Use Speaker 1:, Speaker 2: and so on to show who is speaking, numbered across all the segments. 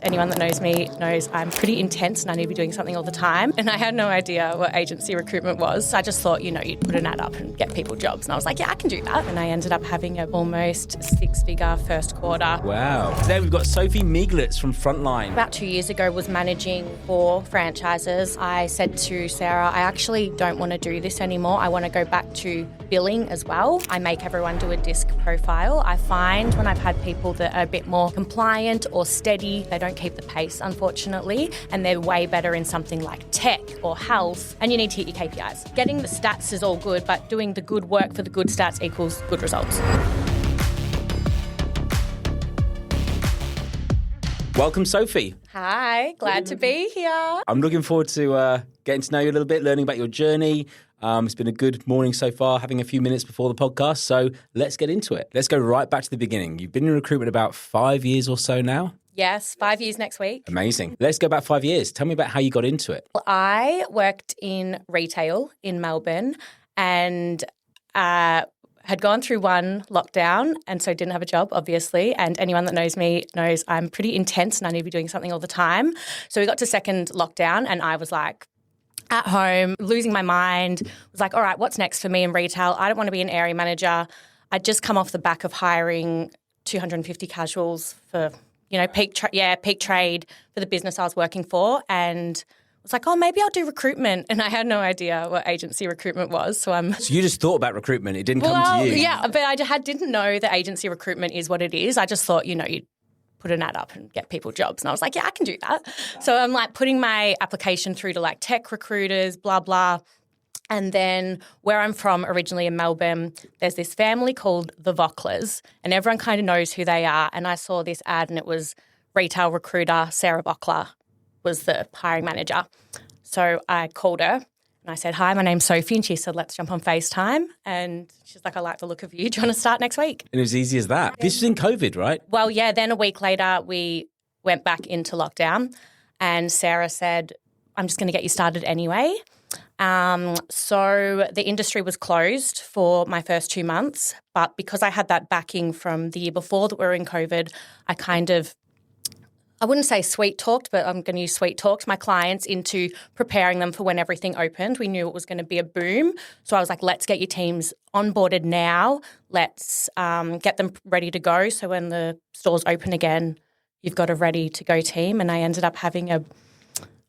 Speaker 1: Anyone that knows me knows I'm pretty intense and I need to be doing something all the time. And I had no idea what agency recruitment was. So I just thought, you'd put an ad up and get people jobs. And I was like, yeah, I can do that. And I ended up having an almost six-figure first quarter.
Speaker 2: Wow. Today we've got Sophie Meaglitz from Frontline.
Speaker 1: About 2 years ago, was managing 4 franchises. I said to Sarah, I actually don't want to do this anymore. I want to go back to billing as well. I make everyone do a disc profile. I find when I've had people that are a bit more compliant or steady, they don't keep the pace, unfortunately, and they're way better in something like tech or health, and you need to hit your KPIs. Getting the stats is all good, but doing the good work for the good stats equals good results.
Speaker 2: Welcome, Sophie.
Speaker 1: Hi, glad to be here.
Speaker 2: I'm looking forward to getting to know you a little bit, learning about your journey. It's been a good morning so far, having a few minutes before the podcast, so let's get into it. Let's go right back to the beginning. You've been in recruitment about 5 years or so now?
Speaker 1: Yes, 5 years next week.
Speaker 2: Amazing. Let's go back 5 years. Tell me about how you got into it.
Speaker 1: Well, I worked in retail in Melbourne and had gone through one lockdown and so didn't have a job, obviously. And anyone that knows me knows I'm pretty intense and I need to be doing something all the time. So we got to second lockdown and I was like, at home, losing my mind, was like, all right, what's next for me in retail? I don't want to be an area manager. I'd just come off the back of hiring 250 casuals for, peak trade for the business I was working for, and was like, oh, maybe I'll do recruitment. And I had no idea what agency recruitment was. So
Speaker 2: you just thought about recruitment. It didn't come to you.
Speaker 1: Yeah, but I didn't know that agency recruitment is what it is. I just thought, you'd put an ad up and get people jobs. And I was like, yeah, I can do that. So I'm like putting my application through to like tech recruiters, blah, blah. And then where I'm from originally in Melbourne, there's this family called the Vocklers and everyone kind of knows who they are. And I saw this ad and it was retail recruiter Sarah Bockler was the hiring manager. So I called her and I said, hi, my name's Sophie. And she said, let's jump on FaceTime. And she's like, I like the look of you. Do you want to start next week?
Speaker 2: And it was easy as that. This was in COVID, right?
Speaker 1: Well, yeah. Then a week later, we went back into lockdown and Sarah said, I'm just going to get you started anyway. So the industry was closed for my first 2 months. But because I had that backing from the year before that we were in COVID, I wouldn't say sweet talked, but I'm going to use sweet talked my clients into preparing them for when everything opened. We knew it was going to be a boom. So I was like, let's get your teams onboarded now. Let's get them ready to go. So when the stores open again, you've got a ready to go team. And I ended up having a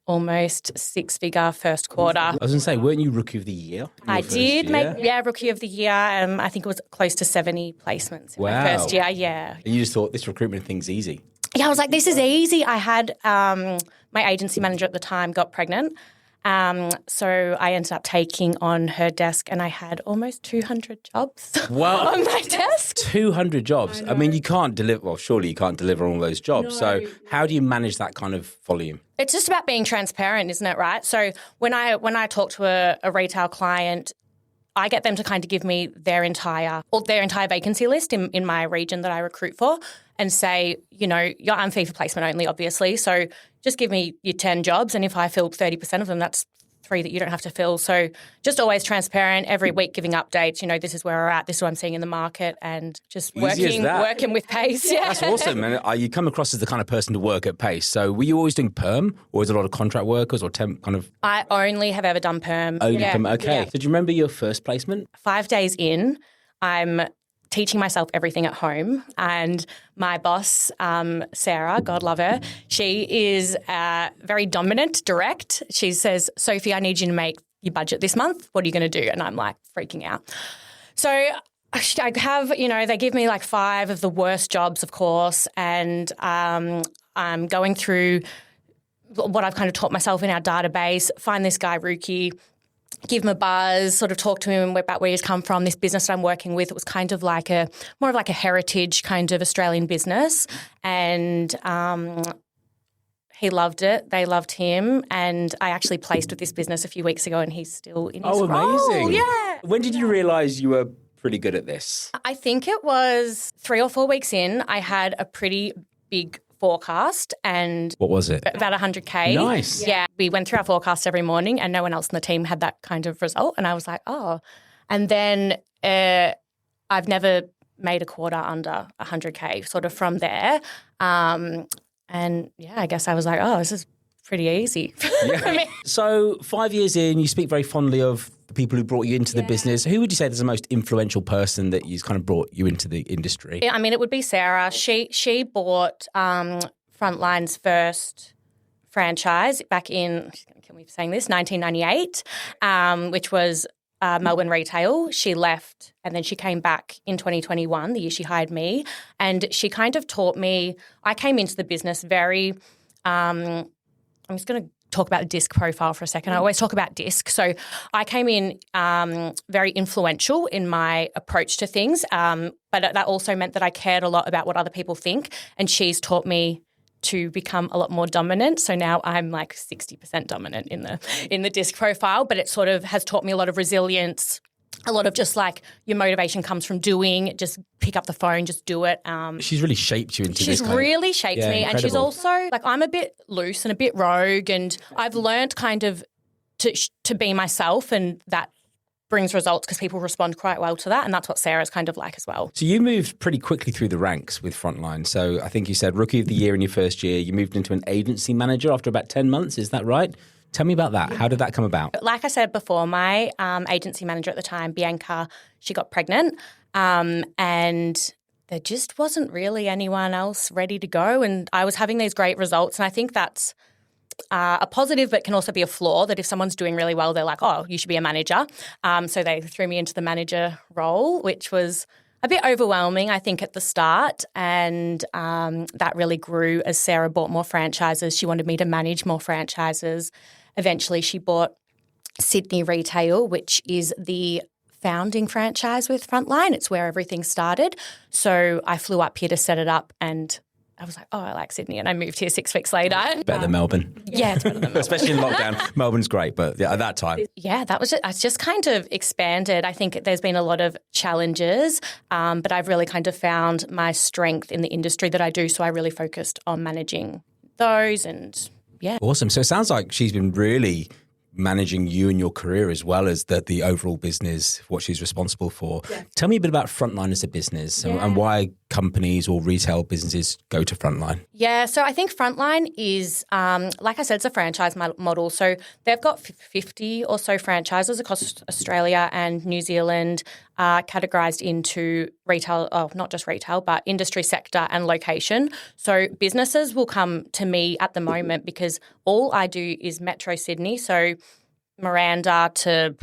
Speaker 1: almost six-figure first quarter.
Speaker 2: I was going to say, weren't you Rookie of the Year?
Speaker 1: I did make Rookie of the Year. I think it was close to 70 placements in my first year. Yeah.
Speaker 2: And you just thought this recruitment thing's easy.
Speaker 1: Yeah, I was like, this is easy. I had my agency manager at the time got pregnant. So I ended up taking on her desk and I had almost 200 jobs on my desk.
Speaker 2: 200 jobs. I mean, you can't deliver, well, surely you can't deliver all those jobs. No. So how do you manage that kind of volume?
Speaker 1: It's just about being transparent, isn't it, right? So when I talk to a retail client, I get them to kind of give me their entire vacancy list in my region that I recruit for and say, I'm fee for placement only, obviously. So just give me your 10 jobs. And if I fill 30% of them, that's 3 that you don't have to fill. So just always transparent, every week giving updates, this is where we're at, this is what I'm seeing in the market, and just working with pace. Yeah.
Speaker 2: That's awesome. And you come across as the kind of person to work at pace. So were you always doing perm, or was it a lot of contract workers or temp kind of?
Speaker 1: I only have ever done perm.
Speaker 2: Perm, okay. Yeah. So do you remember your first placement?
Speaker 1: 5 days in, I'm teaching myself everything at home, and my boss, Sarah, God love her, she is very dominant, direct. She says, Sophie, I need you to make your budget this month. What are you going to do? And I'm like freaking out. So I have, they give me like 5 of the worst jobs, of course, and I'm going through what I've kind of taught myself in our database, find this guy, Rookie, give him a buzz, sort of talk to him about where he's come from. This business that I'm working with, it was kind of like more of like a heritage kind of Australian business. And he loved it. They loved him. And I actually placed with this business a few weeks ago and he's still in his role.
Speaker 2: Oh, amazing.
Speaker 1: Yeah.
Speaker 2: When did you realise you were pretty good at this?
Speaker 1: I think it was 3 or 4 weeks in. I had a pretty big forecast and
Speaker 2: what was it?
Speaker 1: About 100K.
Speaker 2: Nice.
Speaker 1: Yeah. We went through our forecast every morning and no one else in the team had that kind of result. And I was like, oh. And then I've never made a quarter under 100K sort of from there. And And I guess I was like, oh, this is pretty easy. For me.
Speaker 2: So 5 years in, you speak very fondly of the people who brought you into the business. Who would you say is the most influential person that has kind of brought you into the industry?
Speaker 1: I mean, it would be Sarah. She bought Frontline's first franchise back in, can we be saying this, 1998, which was Melbourne retail. She left and then she came back in 2021, the year she hired me. And she kind of taught me, I came into the business very, I'm just going to talk about the DISC profile for a second. I always talk about DISC. So I came in very influential in my approach to things, but that also meant that I cared a lot about what other people think. And she's taught me to become a lot more dominant. So now I'm like 60% dominant in the DISC profile, but it sort of has taught me a lot of resilience, a lot of just like your motivation comes from doing, just pick up the phone, just do it.
Speaker 2: She's really shaped you into this.
Speaker 1: She's really shaped me.
Speaker 2: Incredible.
Speaker 1: And she's also like, I'm a bit loose and a bit rogue, and I've learned kind of to be myself, and that brings results because people respond quite well to that, and that's what Sarah's kind of like as well.
Speaker 2: So you moved pretty quickly through the ranks with Frontline. So I think you said Rookie of the Year in your first year. You moved into an agency manager after about 10 months. Is that right? Tell me about that. How did that come about?
Speaker 1: Like I said before, my agency manager at the time, Bianca, she got pregnant, and there just wasn't really anyone else ready to go, and I was having these great results, and I think that's a positive, but can also be a flaw, that if someone's doing really well, they're like, oh, you should be a manager. So they threw me into the manager role, which was a bit overwhelming, I think, at the start. And that really grew as Sarah bought more franchises. She wanted me to manage more franchises. Eventually, she bought Sydney Retail, which is the founding franchise with Frontline. It's where everything started. So I flew up here to set it up, and I was like, oh, I like Sydney, and I moved here 6 weeks later.
Speaker 2: Better than Melbourne.
Speaker 1: Yeah, it's better than Melbourne.
Speaker 2: Especially in lockdown. Melbourne's great, but at that time.
Speaker 1: Yeah, that was it. I just kind of expanded. I think there's been a lot of challenges, but I've really kind of found my strength in the industry that I do, so I really focused on managing those, and yeah.
Speaker 2: Awesome. So it sounds like she's been really managing you and your career as well as the overall business, what she's responsible for. Yeah. Tell me a bit about Frontline as a business and why companies or retail businesses go to Frontline.
Speaker 1: Yeah, so I think Frontline is, like I said, it's a franchise model. So they've got 50 or so franchises across Australia and New Zealand, categorised into retail, not just retail, but industry sector and location. So businesses will come to me at the moment because all I do is Metro Sydney, so Miranda to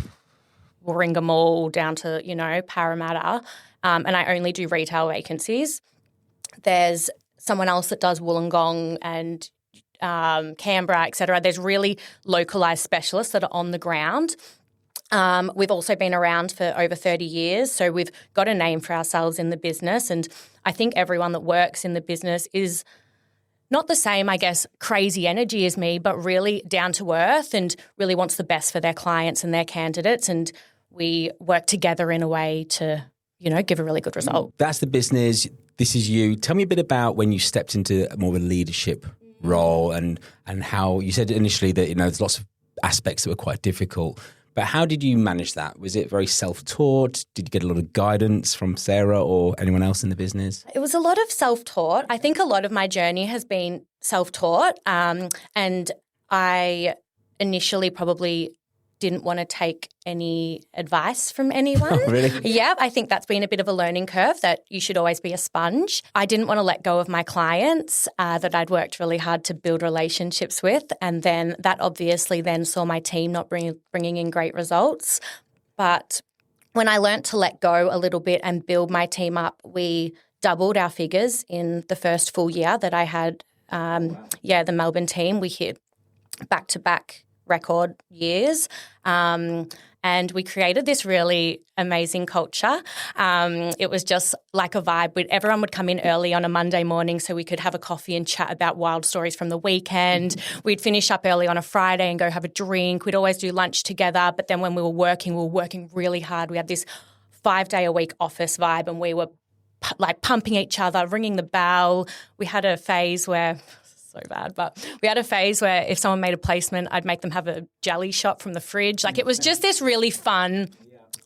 Speaker 1: Warringah Mall down to, Parramatta, and I only do retail vacancies. There's someone else that does Wollongong and Canberra, etc. There's really localised specialists that are on the ground. We've also been around for over 30 years, so we've got a name for ourselves in the business, and I think everyone that works in the business is not the same, I guess, crazy energy as me, but really down to earth and really wants the best for their clients and their candidates, and we work together in a way to, give a really good result.
Speaker 2: That's the business. This is you. Tell me a bit about when you stepped into more of a leadership role and how you said initially that, there's lots of aspects that were quite difficult. But how did you manage that? Was it very self-taught? Did you get a lot of guidance from Sarah or anyone else in the business?
Speaker 1: It was a lot of self-taught. I think a lot of my journey has been self-taught, and I initially probably didn't want to take any advice from anyone.
Speaker 2: Oh, really?
Speaker 1: Yeah, I think that's been a bit of a learning curve, that you should always be a sponge. I didn't want to let go of my clients that I'd worked really hard to build relationships with, and then that obviously then saw my team not bringing in great results. But when I learnt to let go a little bit and build my team up, we doubled our figures in the first full year that I had, the Melbourne team. We hit back-to-back record years, and we created this really amazing culture. It was just like a vibe. Everyone would come in early on a Monday morning so we could have a coffee and chat about wild stories from the weekend. We'd finish up early on a Friday and go have a drink. We'd always do lunch together, but then when we were working really hard. We had this 5-day-a-week office vibe, and we were pumping each other, ringing the bell. We had a phase where so bad, but we had a phase where if someone made a placement, I'd make them have a jelly shot from the fridge. It was just this really fun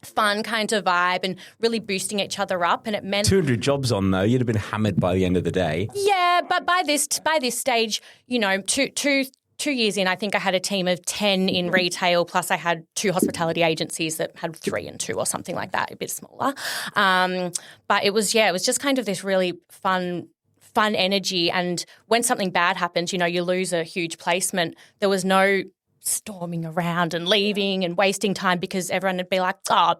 Speaker 1: fun kind of vibe and really boosting each other up. And it meant
Speaker 2: 200 jobs on though, you'd have been hammered by the end of the day.
Speaker 1: Yeah, but by this stage, you know, two years in, I think I had a team of 10 in retail, plus I had 2 hospitality agencies that had 3 and 2 or something like that, a bit smaller. But it was just kind of this really fun energy. And when something bad happens, you know, you lose a huge placement, there was no storming around and leaving and wasting time because everyone would be like, oh,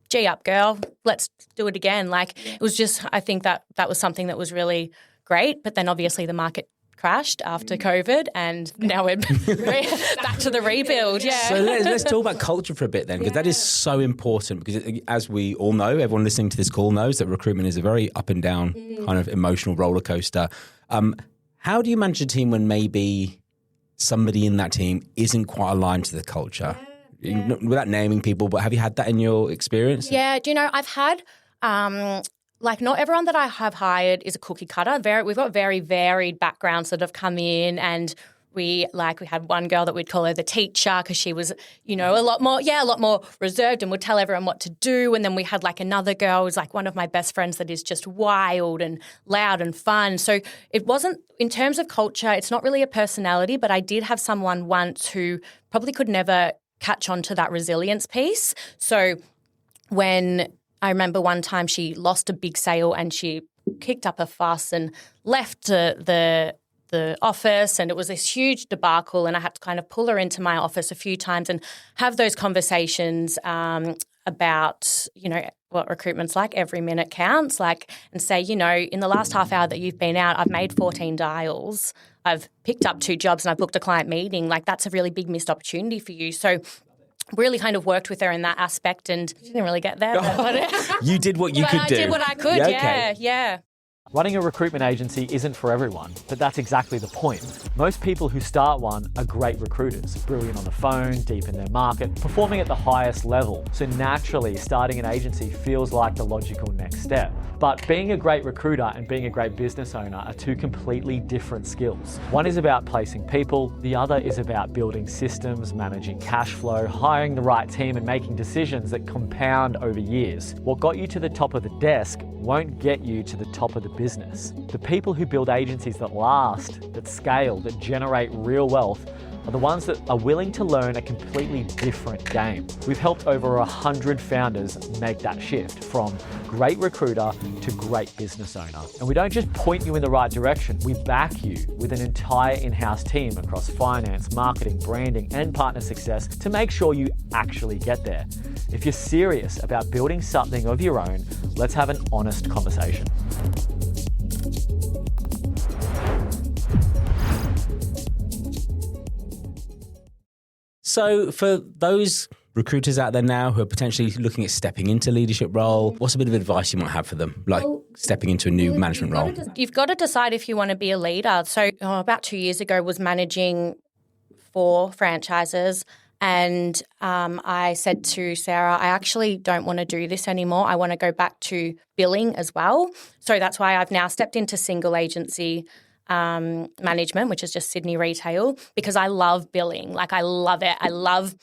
Speaker 1: gee up, girl, let's do it again. Like it was just, I think that was something that was really great. But then obviously the market crashed after COVID and now we're back to the rebuild. Yeah.
Speaker 2: So let's talk about culture for a bit then, because that is so important because as we all know, everyone listening to this call knows that recruitment is a very up and down kind of emotional roller coaster. How do you manage a team when maybe somebody in that team isn't quite aligned to the culture? Without naming people, but have you had that in your experience? Yeah,
Speaker 1: do you know, I've had not everyone that I have hired is a cookie cutter. We've got very varied backgrounds that have come in, and we had one girl that we'd call her the teacher because she was, you know, a lot more reserved and would tell everyone what to do. And then we had like another girl who's like one of my best friends that is just wild and loud and fun. So it wasn't, in terms of culture, it's not really a personality, but I did have someone once who probably could never catch on to that resilience piece. So when I remember one time she lost a big sale and she kicked up a fuss and left the office, and it was this huge debacle, and I had to kind of pull her into my office a few times and have those conversations about, you know, what recruitment's like, every minute counts, and say, you know, in the last half hour that you've been out, I've made 14 dials, I've picked up 2 jobs and I've booked a client meeting. Like that's a really big missed opportunity for you. So really kind of worked with her in that aspect, and she didn't really get there. But
Speaker 2: you did what you could do.
Speaker 1: I did what I could, yeah.
Speaker 3: Running a recruitment agency isn't for everyone, but that's exactly the point. Most people who start one are great recruiters, brilliant on the phone, deep in their market, performing at the highest level. So naturally, starting an agency feels like the logical next step. But being a great recruiter and being a great business owner are 2 completely different skills. One is about placing people, the other is about building systems, managing cash flow, hiring the right team, and making decisions that compound over years. What got you to the top of the desk won't get you to the top of the business. The people who build agencies that last, that scale, that generate real wealth are the ones that are willing to learn a completely different game. We've helped over 100 founders make that shift from great recruiter to great business owner. And we don't just point you in the right direction, we back you with an entire in-house team across finance, marketing, branding, and partner success to make sure you actually get there. If you're serious about building something of your own, let's have an honest conversation.
Speaker 2: So for those recruiters out there now who are potentially looking at stepping into leadership role, what's a bit of advice you might have for them, like stepping into a new management role?
Speaker 1: You've got to decide if you want to be a leader. So about 2 years ago was managing 4 franchises, and I said to Sarah, I actually don't want to do this anymore. I want to go back to billing as well. So that's why I've now stepped into single agency management, which is just Sydney retail, because I love billing. Like I love it. I love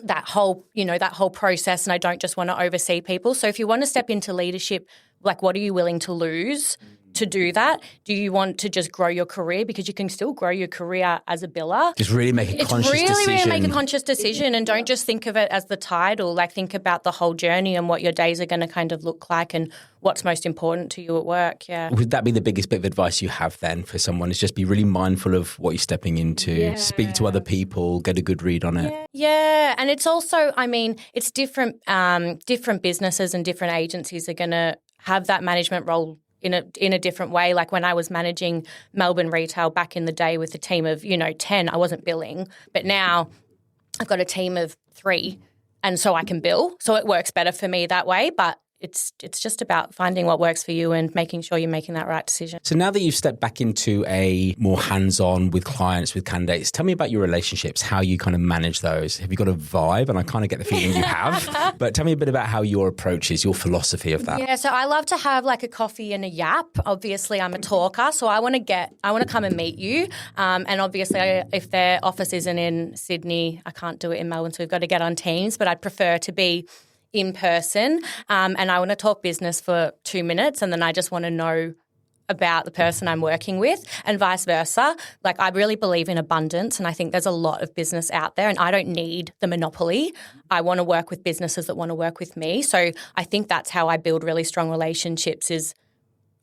Speaker 1: that whole process, and I don't just want to oversee people. So if you want to step into leadership, like what are you willing to lose to do that? Do you want to just grow your career? Because you can still grow your career as a biller.
Speaker 2: Just really make a conscious decision.
Speaker 1: Really make a conscious decision, and don't just think of it as the title. Like think about the whole journey and what your days are going to kind of look like and what's most important to you at work. Yeah.
Speaker 2: Would that be the biggest bit of advice you have then for someone? Is just be really mindful of what you're stepping into, speak to other people, get a good read on it.
Speaker 1: Yeah. And it's also, I mean, it's different businesses and different agencies are going to have that management role in a different way. Like when I was managing Melbourne retail back in the day with a team of, 10, I wasn't billing. But now I've got a team of 3, and so I can bill. So it works better for me that way. But it's just about finding what works for you and making sure you're making that right decision.
Speaker 2: So now that you've stepped back into a more hands-on with clients, with candidates, tell me about your relationships, how you kind of manage those. Have you got a vibe? And I kind of get the feeling you have. But tell me a bit about how your approach is, your philosophy of that.
Speaker 1: Yeah, so I love to have like a coffee and a yap. Obviously, I'm a talker, so I want to come and meet you. And obviously, if their office isn't in Sydney, I can't do it in Melbourne, so we've got to get on Teams. But I'd prefer to be in person, and I want to talk business for 2 minutes, and then I just want to know about the person I'm working with, and vice versa. Like, I really believe in abundance, and I think there's a lot of business out there, and I don't need the monopoly. I want to work with businesses that want to work with me. So I think that's how I build really strong relationships is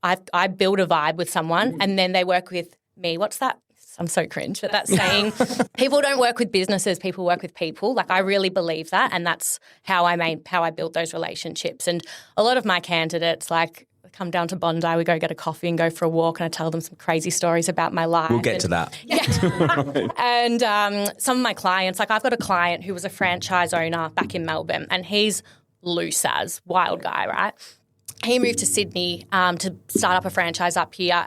Speaker 1: I build a vibe with someone and then they work with me. What's that? I'm so cringe, but that's saying people don't work with businesses, people work with people. Like, I really believe that, and that's how I build those relationships. And a lot of my candidates, like, come down to Bondi, we go get a coffee and go for a walk, and I tell them some crazy stories about my life.
Speaker 2: We'll get to that.
Speaker 1: Yeah. And some of my clients, like, I've got a client who was a franchise owner back in Melbourne, and he's loose as, wild guy, right? He moved to Sydney to start up a franchise up here,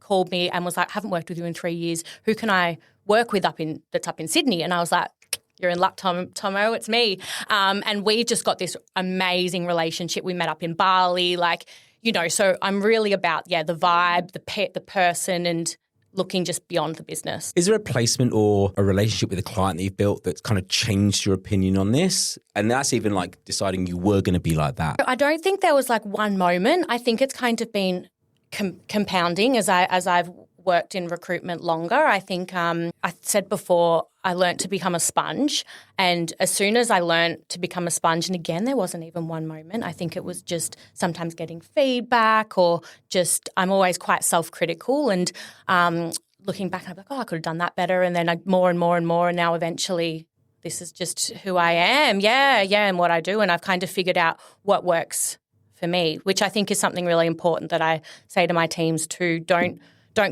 Speaker 1: called me and was like, I haven't worked with you in 3 years. Who can I work with that's up in Sydney? And I was like, you're in luck, Tomo, it's me. And we've just got this amazing relationship. We met up in Bali, like, you know, so I'm really about, the vibe, the person, and looking just beyond the business.
Speaker 2: Is there a placement or a relationship with a client that you've built that's kind of changed your opinion on this? And that's even like deciding you were going to be like that.
Speaker 1: I don't think there was like one moment. I think it's kind of been compounding as I've worked in recruitment longer. I think I said before, I learnt to become a sponge. And as soon as I learnt to become a sponge, and again, there wasn't even one moment. I think it was just sometimes getting feedback, or just I'm always quite self-critical, and looking back, I'm like, I could have done that better. And then more and more and more. And now eventually this is just who I am. And what I do. And I've kind of figured out what works for me, which I think is something really important that I say to my teams too. Don't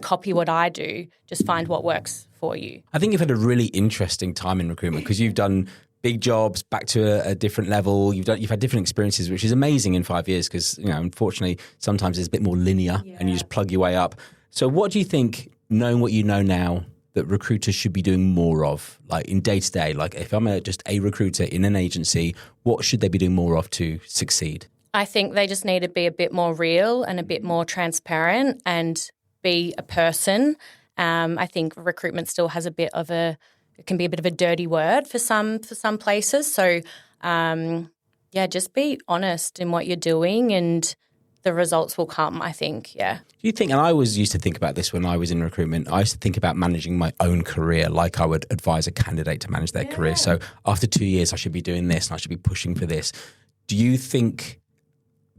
Speaker 1: copy what I do, just find what works for you.
Speaker 2: I think you've had a really interesting time in recruitment because you've done big jobs back to a different level. You've had different experiences, which is amazing in 5 years because, you know, unfortunately, sometimes it's a bit more linear and you just plug your way up. So what do you think, knowing what you know now, that recruiters should be doing more of, like in day-to-day? Like if I'm just a recruiter in an agency, what should they be doing more of to succeed?
Speaker 1: I think they just need to be a bit more real and a bit more transparent and be a person. I think recruitment still has it can be a bit of a dirty word for some places. So, just be honest in what you're doing and the results will come, I think, Do
Speaker 2: you think, and I always used to think about this when I was in recruitment, I used to think about managing my own career like I would advise a candidate to manage their career. So after 2 years, I should be doing this and I should be pushing for this. Do you think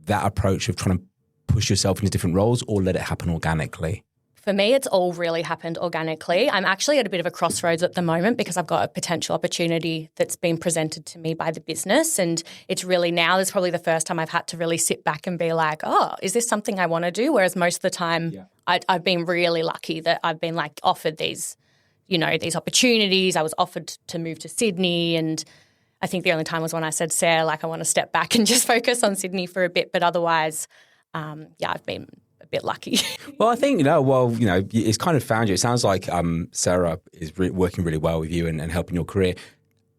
Speaker 2: that approach of trying to push yourself into different roles or let it happen organically?
Speaker 1: For me, it's all really happened organically. I'm actually at a bit of a crossroads at the moment because I've got a potential opportunity that's been presented to me by the business, and it's really now, this is probably the first time I've had to really sit back and be like, oh, is this something I want to do? Whereas most of the time I've been really lucky that I've been like offered these opportunities. I was offered to move to Sydney, and I think the only time was when I said, Sarah, like I want to step back and just focus on Sydney for a bit. But otherwise, I've been a bit lucky.
Speaker 2: Well, I think, it's kind of found you. It sounds like Sarah is working really well with you and helping your career.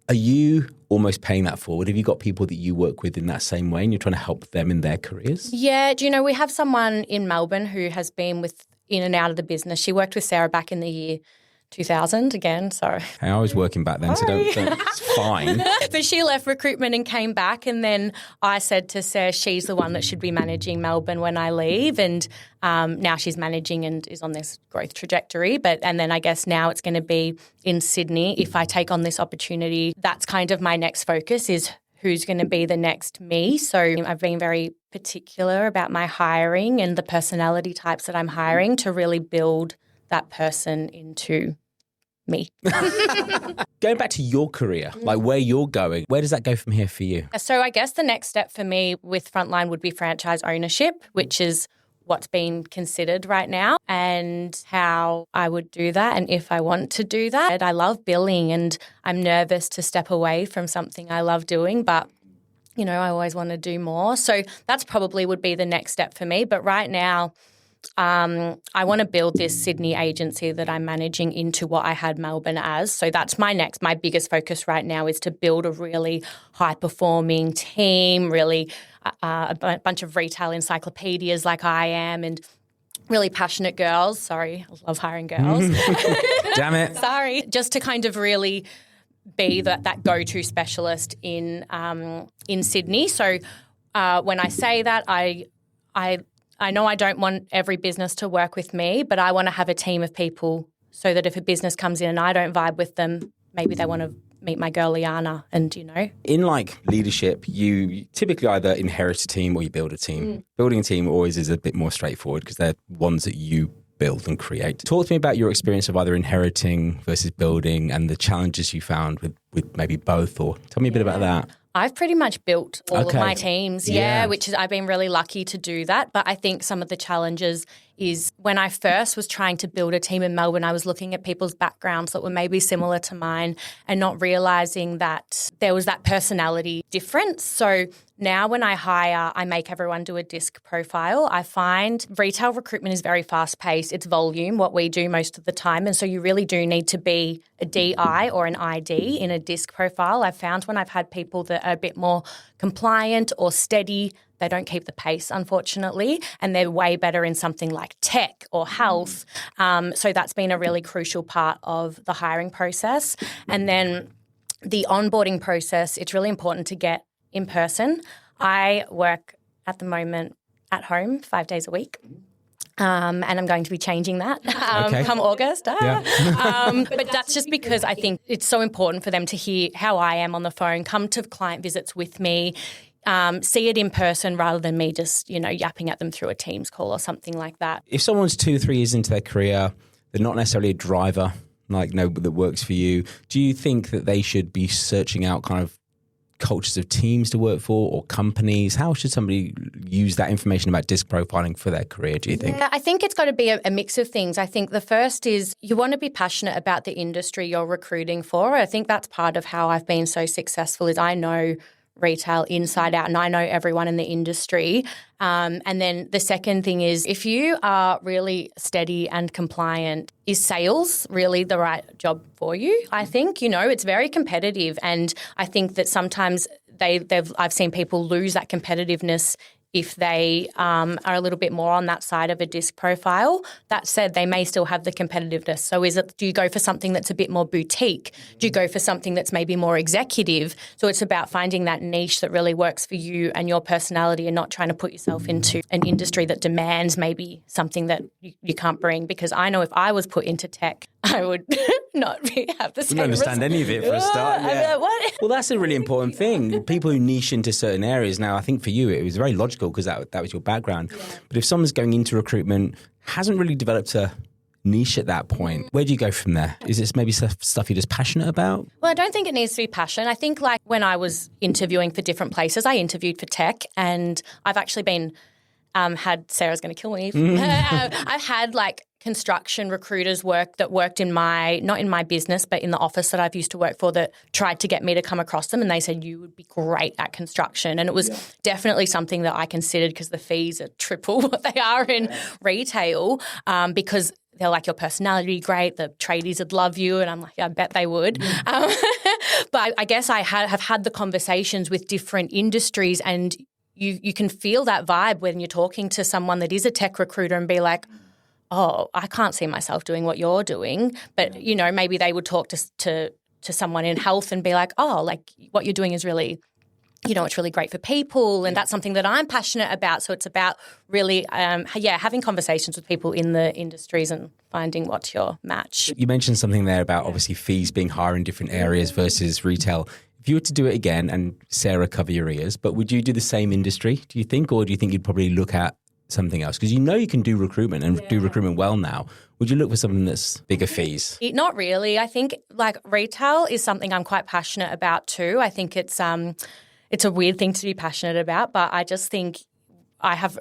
Speaker 2: Are you almost paying that forward? Have you got people that you work with in that same way and you're trying to help them in their careers?
Speaker 1: Yeah. Do you know, we have someone in Melbourne who has been in and out of the business. She worked with Sarah back in the year 2000 again, sorry.
Speaker 2: Hey, I was working back then, so don't it's fine.
Speaker 1: But she left recruitment and came back, and then I said to Sarah, she's the one that should be managing Melbourne when I leave, and now she's managing and is on this growth trajectory. And then I guess now it's going to be in Sydney. If I take on this opportunity, that's kind of my next focus is who's going to be the next me. So I've been very particular about my hiring and the personality types that I'm hiring to really build that person into me.
Speaker 2: Going back to your career, like where you're going, where does that go from here for you?
Speaker 1: So I guess the next step for me with Frontline would be franchise ownership, which is what's being considered right now, and how I would do that and if I want to do that. I love billing and I'm nervous to step away from something I love doing, but I always want to do more. So that's probably would be the next step for me. But right now, I want to build this Sydney agency that I'm managing into what I had Melbourne as. So that's my biggest focus right now is to build a really high-performing team, really a bunch of retail encyclopedias like I am, and really passionate girls. Sorry, I love hiring girls.
Speaker 2: Damn it.
Speaker 1: Sorry. Just to kind of really be that go-to specialist in Sydney. So when I say that, I know I don't want every business to work with me, but I want to have a team of people so that if a business comes in and I don't vibe with them, maybe they want to meet my girl Liana and,
Speaker 2: In like leadership, you typically either inherit a team or you build a team. Building a team always is a bit more straightforward because they're ones that you build and create. Talk to me about your experience of either inheriting versus building and the challenges you found with maybe both, or tell me a bit about that.
Speaker 1: I've pretty much built all of my teams, which is I've been really lucky to do that. But I think some of the challenges is when I first was trying to build a team in Melbourne, I was looking at people's backgrounds that were maybe similar to mine and not realising that there was that personality difference. So now when I hire, I make everyone do a DISC profile. I find retail recruitment is very fast-paced. It's volume, what we do most of the time. And so you really do need to be a DI or an ID in a DISC profile. I've found when I've had people that are a bit more compliant or steady, they don't keep the pace, unfortunately, and they're way better in something like tech or health. So that's been a really crucial part of the hiring process. And then the onboarding process, it's really important to get in person. I work at the moment at home 5 days a week. And I'm going to be changing that come August. But that's just because I think it's so important for them to hear how I am on the phone, come to client visits with me, see it in person rather than me just, yapping at them through a Teams call or something like that.
Speaker 2: If someone's 2-3 years into their career, they're not necessarily a driver, that works for you, do you think that they should be searching out kind of cultures of teams to work for or companies? How should somebody use that information about DISC profiling for their career, do you think?
Speaker 1: Yeah, I think it's got to be a mix of things. I think the first is you want to be passionate about the industry you're recruiting for. I think that's part of how I've been so successful is I know retail inside out and I know everyone in the industry. And then the second thing is if you are really steady and compliant, is sales really the right job for you? I think, it's very competitive and I think that sometimes I've seen people lose that competitiveness if they are a little bit more on that side of a DISC profile. That said, they may still have the competitiveness. So do you go for something that's a bit more boutique? Do you go for something that's maybe more executive? So it's about finding that niche that really works for you and your personality and not trying to put yourself into an industry that demands maybe something that you can't bring. Because I know if I was put into tech, I would not have the same.
Speaker 2: You don't understand any of it for a start. Yeah.
Speaker 1: What?
Speaker 2: Well, that's a really important thing. People who niche into certain areas. Now, I think for you, it was very logical because that was your background. Yeah. But if someone's going into recruitment, hasn't really developed a niche at that point, where do you go from there? Is this maybe stuff you're just passionate about?
Speaker 1: Well, I don't think it needs to be passion. I think like when I was interviewing for different places, I interviewed for tech and I've actually been had Sarah's going to kill me. I've had like construction recruiters that worked in not in my business, but in the office that I've used to work for that tried to get me to come across them and they said, you would be great at construction. And it was definitely something that I considered because the fees are triple what they are in retail because they're like, your personality great, the tradies would love you. And I'm like, yeah, I bet they would. But I guess I have had the conversations with different industries and you can feel that vibe when you're talking to someone that is a tech recruiter and be like, oh, I can't see myself doing what you're doing. But, maybe they would talk to someone in health and be like, oh, like what you're doing is really, it's really great for people. And that's something that I'm passionate about. So it's about really, having conversations with people in the industries and finding what's your match.
Speaker 2: You mentioned something there about obviously fees being higher in different areas versus retail. If you were to do it again, and Sarah, cover your ears, but would you do the same industry, do you think? Or do you think you'd probably look at something else? Because you can do recruitment and do recruitment well now. Would you look for something that's bigger fees?
Speaker 1: Not really. I think like retail is something I'm quite passionate about too. I think it's a weird thing to be passionate about, but I just think I have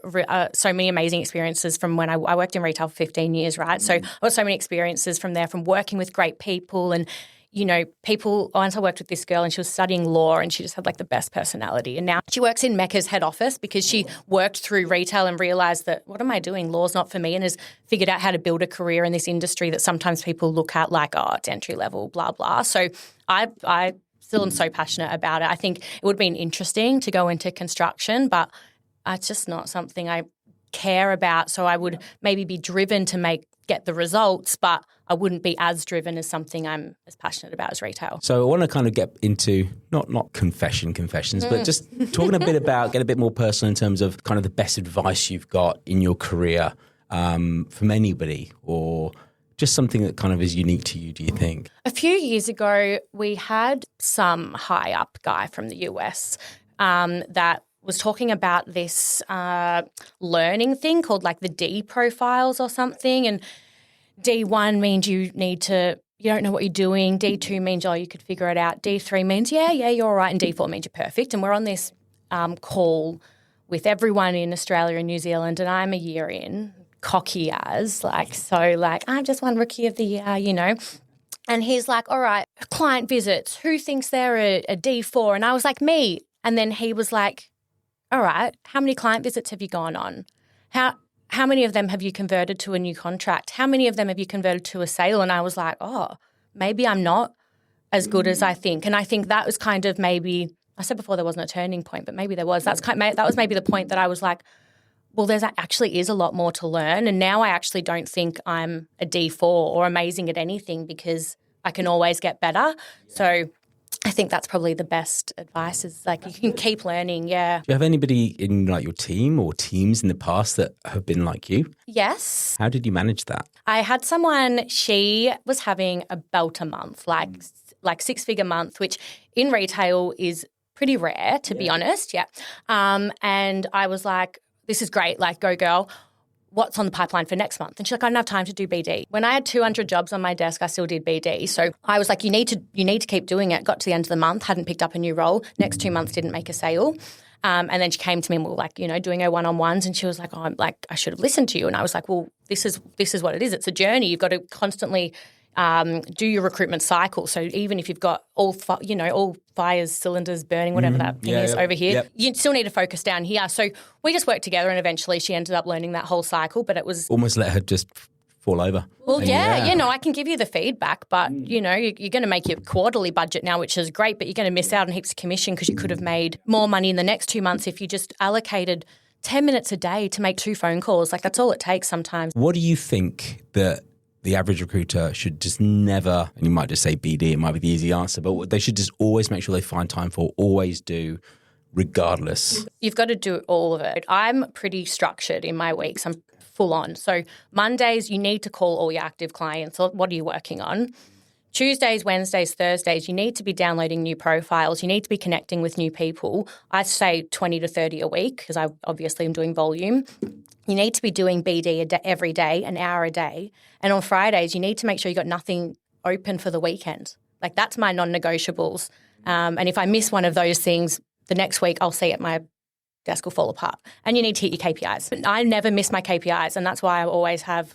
Speaker 1: so many amazing experiences from when I worked in retail for 15 years, right? So I got so many experiences from there, from working with great people and once I worked with this girl and she was studying law and she just had like the best personality. And now she works in Mecca's head office because she worked through retail and realised that what am I doing? Law's not for me, and has figured out how to build a career in this industry that sometimes people look at like, oh, it's entry level, blah, blah. So I still am so passionate about it. I think it would have been interesting to go into construction, but it's just not something I care about. So I would maybe be driven to make
Speaker 2: get the results, but I wouldn't be as driven as something I'm as passionate about as retail.
Speaker 4: So I want to kind of get into not confessions, but just talking a bit about, get a bit more personal in terms of kind of the best advice you've got in your career from anybody, or just something that kind of is unique to you, do you think?
Speaker 2: A few years ago, we had some high up guy from the US that was talking about this learning thing called like the D profiles or something. And D1 means you don't know what you're doing. D2 means, you could figure it out. D3 means, yeah, you're all right. And D4 means you're perfect. And we're on this call with everyone in Australia and New Zealand, and I'm a year in, cocky as, I'm just one rookie of the year, And he's like, all right, client visits, who thinks they're a D4? And I was like, me. And then he was like, all right, how many client visits have you gone on? How many of them have you converted to a new contract? How many of them have you converted to a sale? And I was like, oh, maybe I'm not as good as I think. And I think that was kind of maybe, I said before there wasn't a turning point, but maybe there was. That was maybe the point that I was like, well, there actually is a lot more to learn. And now I actually don't think I'm a D4 or amazing at anything, because I can always get better. So I think that's probably the best advice, is like you can keep learning, yeah.
Speaker 4: Do you have anybody in like your team or teams in the past that have been like you?
Speaker 2: Yes.
Speaker 4: How did you manage that?
Speaker 2: I had someone, she was having a belter month, like six-figure month, which in retail is pretty rare, to be honest, yeah. And I was like, this is great, like go girl. What's on the pipeline for next month? And she's like, I don't have time to do BD. When I had 200 jobs on my desk, I still did BD. So I was like, you need to keep doing it. Got to the end of the month, hadn't picked up a new role. Next 2 months, didn't make a sale. And then she came to me and we were like, doing her one-on-ones. And she was like, I should have listened to you. And I was like, well, this is what it is. It's a journey. You've got to constantly do your recruitment cycle. So even if you've got all fires, cylinders burning, whatever that thing is over here, you still need to focus down here. So we just worked together, and eventually she ended up learning that whole cycle. But it was
Speaker 4: almost let her just fall over.
Speaker 2: Well, I can give you the feedback, but you're going to make your quarterly budget now, which is great, but you're going to miss out on heaps of commission because you could have made more money in the next 2 months if you just allocated 10 minutes a day to make 2 phone calls. Like that's all it takes sometimes.
Speaker 4: What do you think that the average recruiter should just never, and you might just say BD, it might be the easy answer, but they should just always make sure they find time for, always do, regardless?
Speaker 2: You've got to do all of it. I'm pretty structured in my weeks. I'm full on. So Mondays, you need to call all your active clients. What are you working on? Tuesdays, Wednesdays, Thursdays, you need to be downloading new profiles. You need to be connecting with new people. I say 20 to 30 a week because I obviously am doing volume. You need to be doing BD every day, an hour a day. And on Fridays, you need to make sure you got nothing open for the weekend. Like that's my non-negotiables. And if I miss one of those things, the next week I'll see it, my desk will fall apart. And you need to hit your KPIs. But I never miss my KPIs, and that's why I always have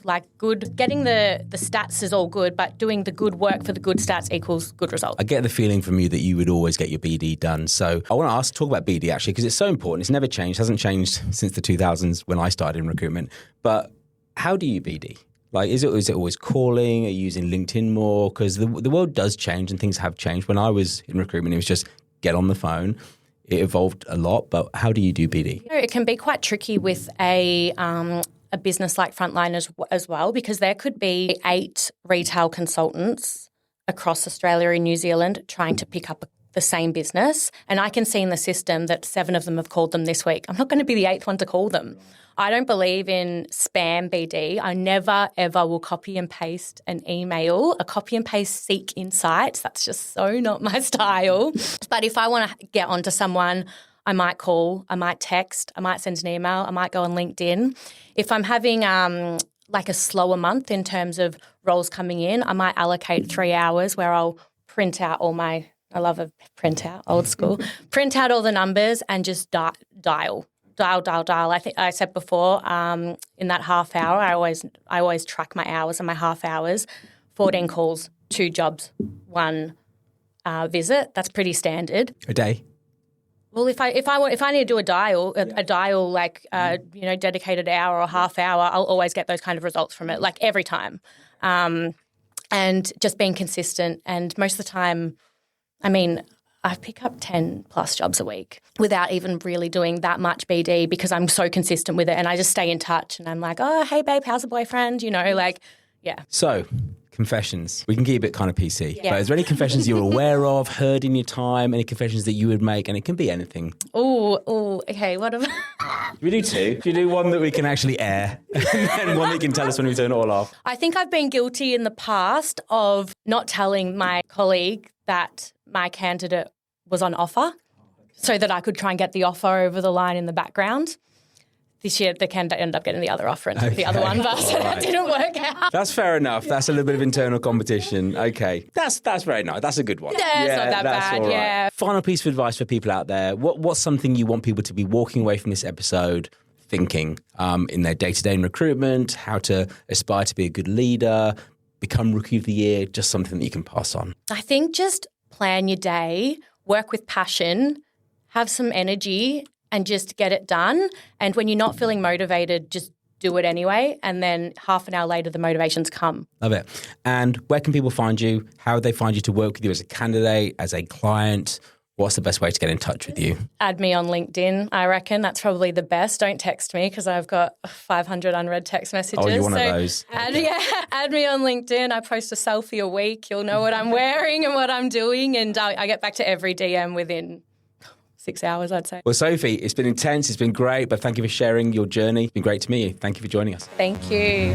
Speaker 2: getting the stats is all good, but doing the good work for the good stats equals good results.
Speaker 4: I get the feeling from you that you would always get your BD done. So I want to talk about BD actually, because it's so important. It's never changed, hasn't changed since the 2000s when I started in recruitment. But how do you BD? Like, is it always calling? Are you using LinkedIn more? Because the world does change and things have changed. When I was in recruitment, it was just get on the phone. It evolved a lot, but how do you do BD?
Speaker 2: It can be quite tricky with a business like Frontline as well, because there could be 8 retail consultants across Australia and New Zealand trying to pick up the same business. And I can see in the system that 7 of them have called them this week. I'm not going to be the 8th one to call them. I don't believe in spam BD. I never, ever will copy and paste an email, a copy and paste seek insights. That's just so not my style. But if I want to get onto someone, I might call, I might text, I might send an email, I might go on LinkedIn. If I'm having like a slower month in terms of roles coming in, I might allocate 3 hours where I'll print out all my, I love a printout, old school, print out all the numbers and just dial. I think I said before, in that half hour, I always track my hours and my half hours. 14 calls, 2 jobs, 1 visit. That's pretty standard.
Speaker 4: A day?
Speaker 2: Well, if I need to do a dial like dedicated hour or half hour, I'll always get those kind of results from it, like every time. And just being consistent. And most of the time, I mean,
Speaker 1: I pick up 10 plus jobs a week without even really doing that much BD because I'm so consistent with it and I just stay in touch and I'm like, oh, hey, babe, how's the boyfriend? You know, like, yeah.
Speaker 2: So, confessions. We can keep it kind of PC.
Speaker 1: Yeah.
Speaker 2: But is there any confessions you're aware of, heard in your time, any confessions that you would make? And it can be anything.
Speaker 1: Oh, okay. What have
Speaker 2: We do two. Do you do one that we can actually air and one that you can tell us when we turn it all off?
Speaker 1: I think I've been guilty in the past of not telling my colleague that my candidate was on offer so that I could try and get the offer over the line in the background. This year, the candidate ended up getting the other offer and took the other one, but so that didn't work out.
Speaker 2: That's fair enough. That's a little bit of internal competition. Okay. That's very nice. That's a good one.
Speaker 1: Yeah, it's not that
Speaker 2: that's
Speaker 1: bad,
Speaker 2: all right.
Speaker 1: yeah.
Speaker 2: Final piece of advice for people out there. What's something you want people to be walking away from this episode thinking in their day-to-day in recruitment, how to aspire to be a good leader, become Rookie of the Year, just something that you can pass on?
Speaker 1: I think just plan your day, work with passion, have some energy and just get it done. And when you're not feeling motivated, just do it anyway. And then half an hour later, the motivations come.
Speaker 2: Love it. And where can people find you? How would they find you to work with you as a candidate, as a client? What's the best way to get in touch with you?
Speaker 1: Add me on LinkedIn, I reckon. That's probably the best. Don't text me because I've got 500 unread text messages.
Speaker 2: Oh, you're one of those.
Speaker 1: Add me on LinkedIn. I post a selfie a week. You'll know what I'm wearing and what I'm doing. And I get back to every DM within 6 hours, I'd say.
Speaker 2: Well, Sophie, it's been intense. It's been great. But thank you for sharing your journey. It's been great to meet you. Thank you for joining us.
Speaker 1: Thank you.